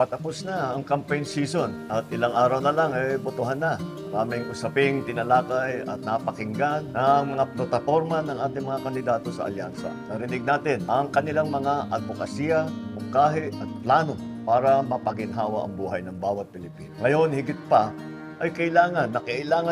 Patapos na ang campaign season at ilang araw na lang botohan na. Maraming usaping tinalakay at napakinggan ng mga plataforma ng ating mga kandidato sa alyansa. Narinig natin ang kanilang mga advokasya, mungkahi at plano para mapaginhawa ang buhay ng bawat Pilipino. Ngayon, higit pa, ay kailangan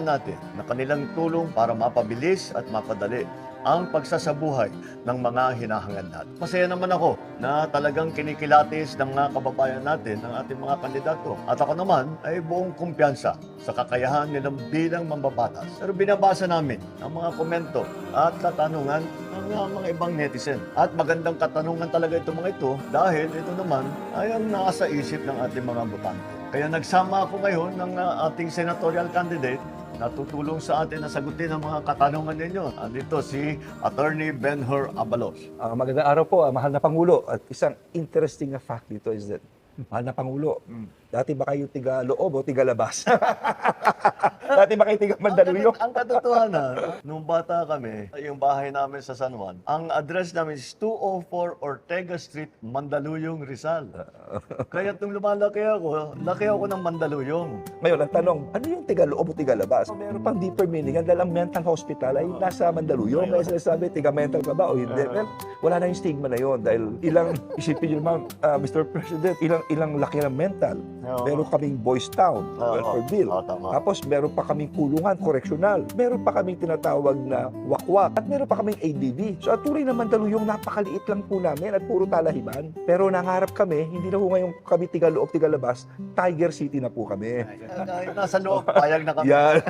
natin na kanilang tulong para mapabilis at mapadali ang pagsasabuhay ng mga hinahangad natin. Masaya naman ako na talagang kinikilatis ng mga kababayan natin, ng ating mga kandidato. At ako naman ay buong kumpiyansa sa kakayahan nilang bilang mambabatas. Pero binabasa namin ang mga komento at katanungan ng mga ibang netizen. At magandang katanungan talaga ito mga ito dahil ito naman ay ang nasa isip ng ating mga botante. Kaya nagsama ako ngayon ng ating senatorial candidate na tutulong sa atin na sagutin ang mga katanungan ninyo. Andito si Attorney Benhur Abalos. Magandang araw po, mahal na Pangulo. At isang interesting na fact dito is that, mahal na Pangulo, dati ba kayo tiga-loob o tiga-labas? Dati ba kayo tiga-Mandaluyong? Ang katotohanan, nung bata kami, yung bahay namin sa San Juan, ang address namin is 204 Ortega Street, Mandaluyong, Rizal. Kaya nung lumalaki ako ng Mandaluyong. Ngayon, ang tanong, ano yung tiga-loob o tiga-labas? Meron pang deeper meaning, ang dalang mental hospital ay nasa Mandaluyong. Kaya sinasabi, tiga-mental ka ba o hindi? Well, wala na yung stigma na yun dahil isipin nyo naman, Mr. President, ilang laki ng mental. Meron kaming Boys Town, welfare bill. Tapos meron pa kaming kulungan, correctional. Meron pa kaming tinatawag na wakwak. At meron pa kaming ADV. So at tuloy na Mandaluyong, napakaliit lang po namin at puro talahiban. Pero nangarap kami, hindi na po ngayon kami tiga-loob, tiga-labas, Tiger City na po kami. Nasa loob, payag na kami. Yan.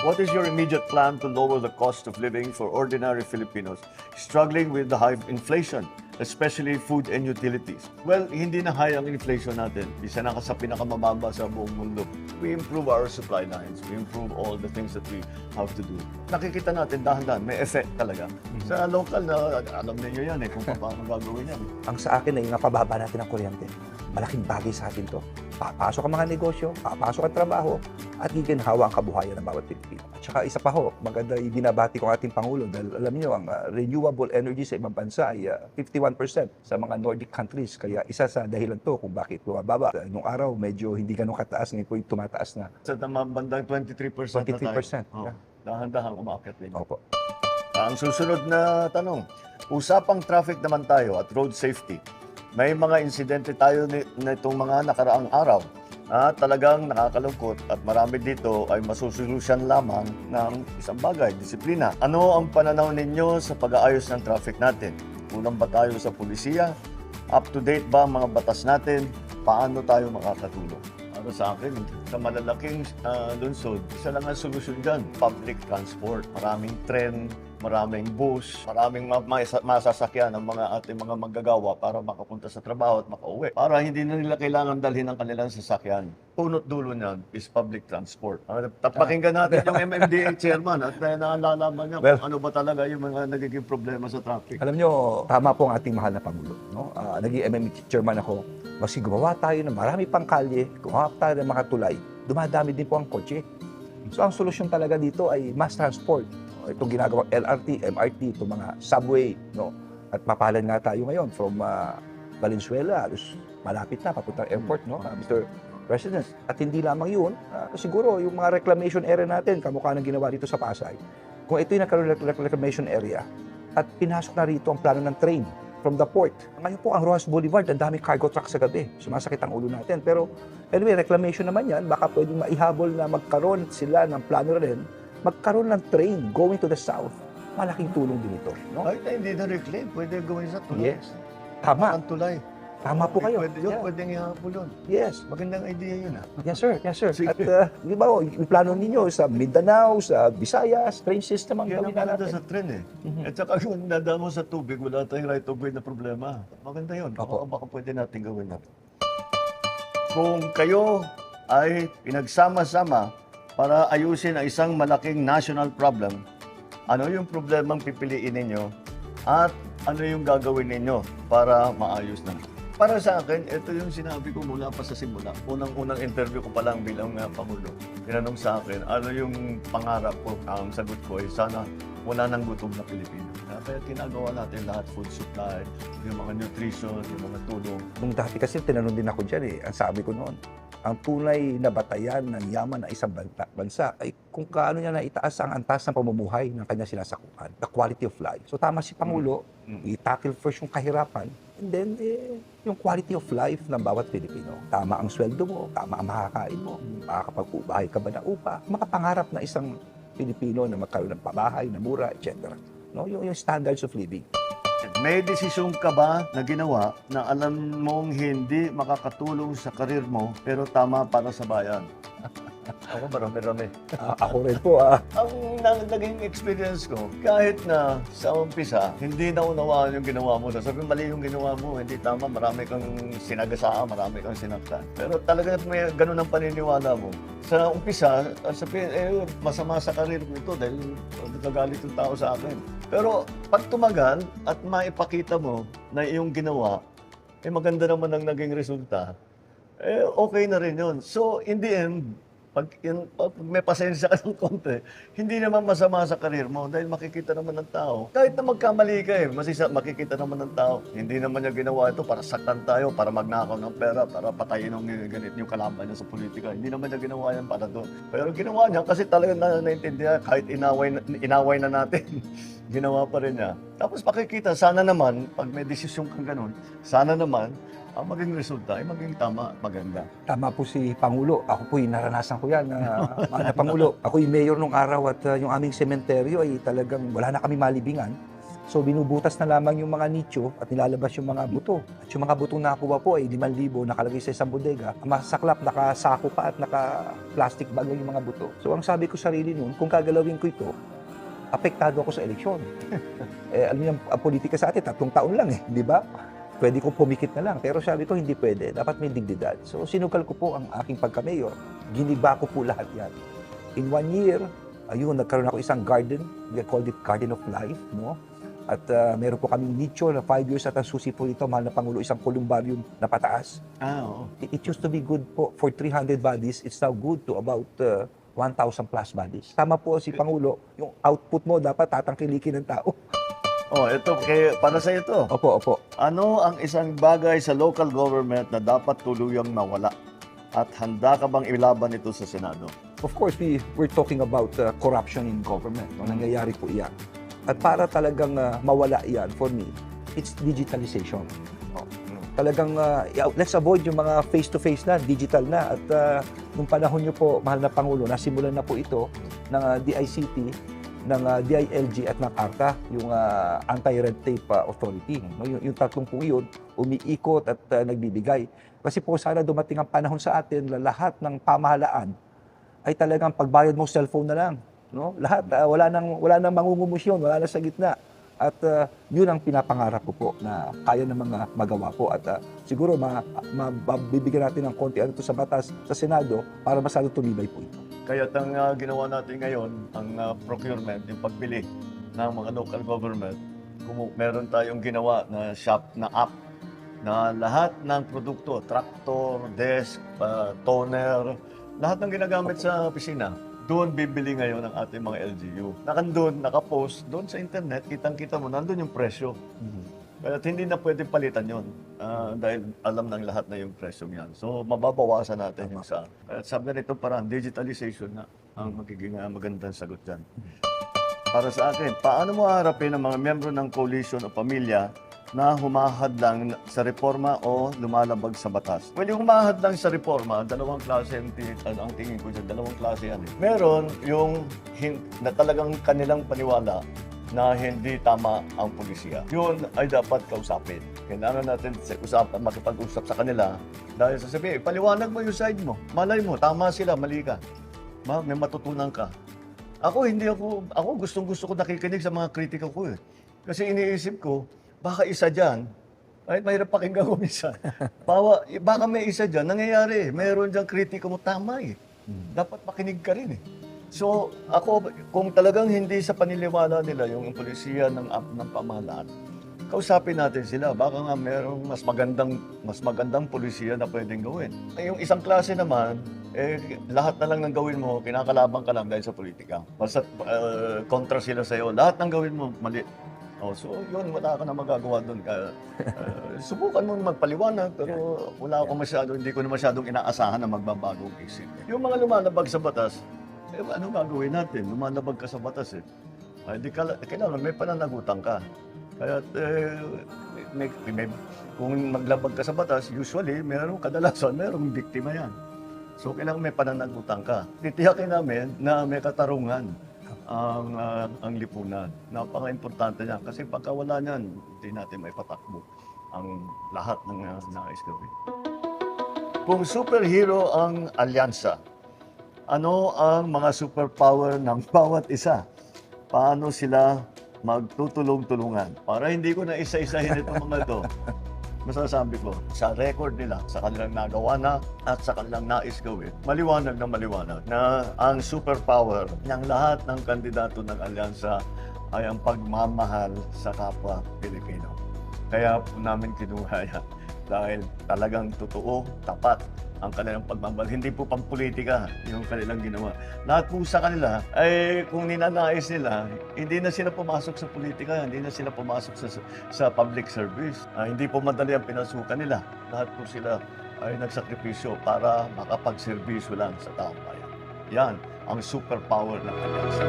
What is your immediate plan to lower the cost of living for ordinary Filipinos struggling with the high inflation, especially food and utilities? Well, hindi na high ang inflation natin. Isa na sa pinakamababa sa buong mundo. We improve our supply lines. We improve all the things that we have to do. Nakikita natin dahan-dahan, may effect talaga. Sa local na, alam niyo yan kung paano gagawin yan. Ang sa akin ay napababa natin ang kuryente. Malaking bagay sa atin to. Papasok ang mga negosyo, papasok ang trabaho, at giginhawa ang kabuhayan ng bawat Pilipino. At saka isa pa ho, maganda ibinabati ko ang ating Pangulo dahil alam niyo ang renewable energy sa ibang bansa ay 51% sa mga Nordic countries. Kaya isa sa dahilan to kung bakit bumababa. Nung araw, medyo hindi ganun kataas, ngayon po yung tumataas na. Sa bandang 23% na tayo. 23%. Oh, dahan-dahan umakyat din. Opo. Ang susunod na tanong, usapang traffic naman tayo at road safety. May mga insidente tayo nitong mga nakaraang araw na talagang nakakalungkot at marami dito ay masusolusyon lamang ng isang bagay, disiplina. Ano ang pananaw ninyo sa pag-aayos ng traffic natin? Kulang ba tayo sa pulisiya? Up-to-date ba ang mga batas natin? Paano tayo makakatulong? Para sa akin, sa malalaking lungsod, isa lang ang solusyon dyan, public transport. Maraming tren, maraming bus, maraming masasakyan ng mga ating mga manggagawa para makapunta sa trabaho at makauwi. Para hindi na nila kailangan dalhin ang kanilang sasakyan. Punot dulo niyan is public transport. Pakinggan natin yung MMDA chairman at naalalaman niya kung ano ba talaga yung mga nagiging problema sa traffic. Alam nyo, tama po ang ating mahal na Pangulo. No? Naging MMDA chairman ako. Kasi gumawa tayo ng marami pang kalye, gumawa tayo ng mga tulay, dumadami din po ang kotse. So ang solusyon talaga dito ay mass transport. Itong ginagawang LRT, MRT, itong mga subway. No? At mapalan nga tayo ngayon from Valenzuela, malapit na, papuntang airport, no? Mr. President. At hindi lamang yun, siguro yung mga reclamation area natin, kamukha ng ginawa dito sa Pasay. Kung ito yung nagkaroon ng reclamation area, at pinasok na rito ang plano ng train from the port. Ngayon po, ang Rojas Boulevard, ang daming cargo truck sa gabi. Sumasakit ang ulo natin. Pero anyway, reclamation naman yan. Baka pwedeng maihabol na magkaroon sila ng plano rin, magkaroon ng train going to the south. Malaking tulong din ito. No? Kahit na hindi na-reclaim, pwede gawin sa tulay. Yes. Tama. Ang tulay. Tama po kayo. Pwede yun, Yeah. pwedeng ihabol yun. Yes. Magandang idea yun Yes, sir. Yes, sir. Sige. At di ba, yung plano ninyo sa Mindanao, sa Visayas, train system ang Yan gawin ang maganda natin. sa tren At saka kung nadaan mo sa tubig, wala tayong right of way na problema. Maganda yun. Opo. Baka pwede natin gawin natin. Kung kayo ay pinagsama-sama para ayusin ang isang malaking national problem, ano yung problemang pipiliin ninyo at ano yung gagawin ninyo para maayos na? Para sa akin, ito yung sinabi ko mula pa sa simula. Unang-unang interview ko pa lang bilang Pangulo. Tinanong sa akin, ano yung pangarap ko? Ang sagot ko ay sana wala nang gutom na Pilipino. Kaya ginagawa natin lahat, food supply, yung mga nutrition, yung mga tulong. Nung dati kasi tinanong din ako dyan Ang sabi ko noon, ang tunay na batayan ng yaman ng isang bansa ay kung kaano niya naitaas ang antas ng pamumuhay ng kanya sinasakupan, the quality of life. So tama si Pangulo, i-tackle first yung kahirapan, and then yung quality of life ng bawat Pilipino. Tama ang sweldo mo, tama ang makakain mo, makakapag-ubahay ka ba na upa, makapangarap na isang Pilipino na magkaroon ng pabahay na mura, etc. No? Yung standards of living. May desisyon ka ba na ginawa na alam mong hindi makakatulong sa karir mo pero tama para sa bayan? Ako marami-rami. Ako rin po, Ang naging experience ko, kahit na sa umpisa, hindi naunawaan yung ginawa mo. Sabi, mali yung ginawa mo, hindi tama, marami kang sinagasaan, marami kang sinaktan. Pero talaga may ganun ang paniniwala mo. Sa umpisa, sabi, masama sa karir mo ito dahil nagagalit yung tao sa akin. Pero pag tumagal at maipakita mo na iyong ginawa, maganda naman ang naging resulta, okay na rin yun. So, in the end, pag may pasensya ka ng konti, hindi naman masama sa karir mo dahil makikita naman ng tao. Kahit na magkamali ka makikita naman ng tao. Hindi naman niya ginawa ito para saktan tayo, para magnakaw ng pera, para patayin ng ganit yung kalaban niya sa politika. Hindi naman niya ginawa yan para doon. Pero ginawa niya kasi talagang naintindihan kahit inaway na natin. Ginawa pa rin niya. Tapos makikita, sana naman, pag may desisyon kang ganun, sana naman, ang maging resulta ay maging tama at maganda. Tama po si Pangulo. Ako po'y naranasan ko yan na Pangulo. Ako'y mayor nung araw at yung aming sementeryo ay talagang wala na kami malibingan. So binubutas na lamang yung mga nicho at nilalabas yung mga buto. At yung mga butong nakuha po ay 5,000 nakalagay sa isang bodega. Masaklap, nakasako pa at naka-plastic bag yung mga buto. So ang sabi ko sa sarili nun, kung kagalawin ko ito, apektado ako sa eleksyon. Alam niyo, ang politika sa atin, 3 taon lang di ba? Pwede kong pumikit na lang. Pero sabi ko, hindi pwede. Dapat may dignidad. So, sinugal ko po ang aking pagka-mayor. Giniba ko po lahat yan. In 1 year, nagkaroon ako isang garden. We called it Garden of Life, no? At meron po kaming nicho na 5 years at ang susi po ito, mahal na Pangulo, isang columbarium na pataas. Oo. It used to be good po for 300 bodies. It's now good to about 1,000 plus bodies. Tama po si Pangulo, yung output mo dapat tatangkilikin ng tao. Ito, para sa ito. Opo. Ano ang isang bagay sa local government na dapat tuluyang mawala? At handa ka bang ilaban ito sa Senado? Of course, we're talking about corruption in government. Nangyayari po iyan. At para talagang mawala iyan, for me, it's digitalization. Talagang let's avoid yung mga face-to-face na, digital na. At nung panahon nyo po, mahal na Pangulo, nasimulan na po ito ng DICT, ng DILG at ng ARCA, yung Anti-Red Tape Authority. Yung tatlong po yun, umiikot at nagbibigay. Kasi po sana dumating ang panahon sa atin na lahat ng pamahalaan ay talagang pagbayad mo cellphone na lang. No? Lahat, wala nang mangungumusyon, wala nang sa gitna. At yun ang pinapangarap ko po na kaya ng mga magawa po. At siguro mabibigyan natin ng konti ito sa batas sa Senado para masyado tumibay po ito. Kaya ang ginawa natin ngayon, ang procurement, yung pagbili ng mga local government, meron tayong ginawa na app na lahat ng produkto, tractor, desk, toner, lahat ng ginagamit sa opisina, doon bibili ngayon ang ating mga LGU. Nakapost doon sa internet, kitang-kita mo, nandun yung presyo. Kaya hindi na pwede palitan yun dahil alam ng lahat na yung presyo niyan. So, mababawasan natin yung sa... Kaya sabi nito parang digitalization na ang magiging magandang sagot dyan. Para sa akin, paano mo harapin ang mga miyembro ng coalition o pamilya na humahadlang sa reforma o lumalabag sa batas? Well, yung humahadlang sa reforma, dalawang klase ang tingin ko dyan, dalawang klase yan. Meron yung na talagang kanilang paniwala na hindi tama ang pulisya. Yun ay dapat kausapin. Kailangan natin makipag-usap sa kanila dahil sasabihin, paliwanag mo yung side mo. Malay mo, tama sila, mali ka. May matutunan ka. Ako gustong-gusto ko nakikinig sa mga kritika ko . Kasi iniisip ko, baka isa dyan, kahit mahirap pakinggan ko minsan, baka may isa dyan, nangyayari, mayroon dyan kritika mo, tama . Dapat makinig ka rin . So, ako, kung talagang hindi sa paniniwala nila yung polisiya ng pamahalaan, kausapin natin sila. Baka nga merong mas magandang pulisiya na pwedeng gawin. Yung isang klase naman, lahat na lang ng gawin mo, kinakalaban ka lang dahil sa politika. Basta kontra sila sa'yo, lahat ng gawin mo, mali. Oh, so yun, wala ka na magagawa doon. Subukan mo magpaliwanag, pero hindi ko na masyadong inaasahan na magbabagong isip. Yung mga lumalabag sa batas, ano gagawin natin? Lumalabag ka sa batas kailangan may pananagutan ka. Kaya kung maglabag ka sa batas, usually, kadalasan merong biktima yan. So kailangan may pananagutan ka. Titiyakin namin na may katarungan ang lipunan. Napaka-importante niyan kasi pagka wala niyan, hindi natin may patakbo ang lahat ng nais gawin. Kung superhero ang alyansa, ano ang mga superpower ng bawat isa? Paano sila magtutulong-tulungan? Para hindi ko na isa-isahin itong mga ito, masasabi ko, sa record nila, sa kanilang nagawa na at sa kanilang nais gawin, maliwanag na ang superpower ng lahat ng kandidato ng alyansa ay ang pagmamahal sa kapwa Pilipino. Kaya po namin kinuha yan dahil talagang totoo, tapat ang kanilang pagmamahal. Hindi po pampolitika yung kanilang ginawa. Lahat po sa kanila, ay kung ninanais nila, hindi na sila pumasok sa politika, hindi na sila pumasok sa public service. Hindi po madali ang pinasukan nila. Lahat po sila ay nagsakripisyo para makapagserbisyo lang sa taong bayan. Yan ang superpower ng alyansa.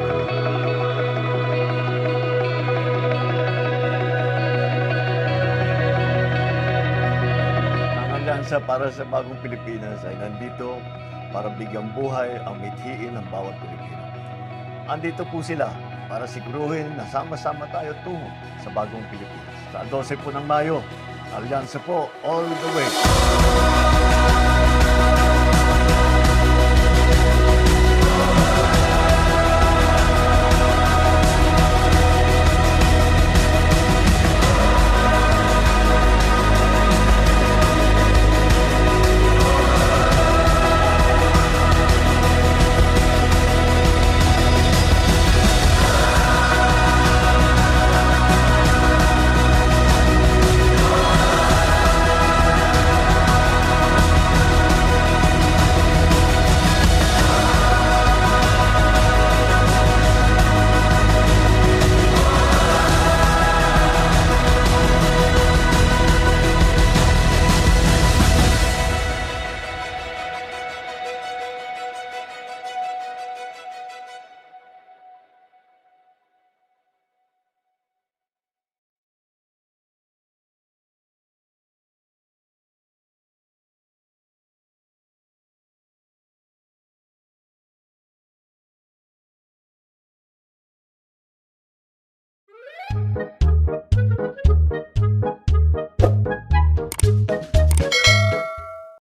Para sa bagong Pilipinas ay nandito para bigyang buhay ang mithiin ng bawat Pilipino. Andito po sila para siguruhin na sama-sama tayo tungo sa bagong Pilipinas. Sa 12 po ng Mayo, alyansa po all the way.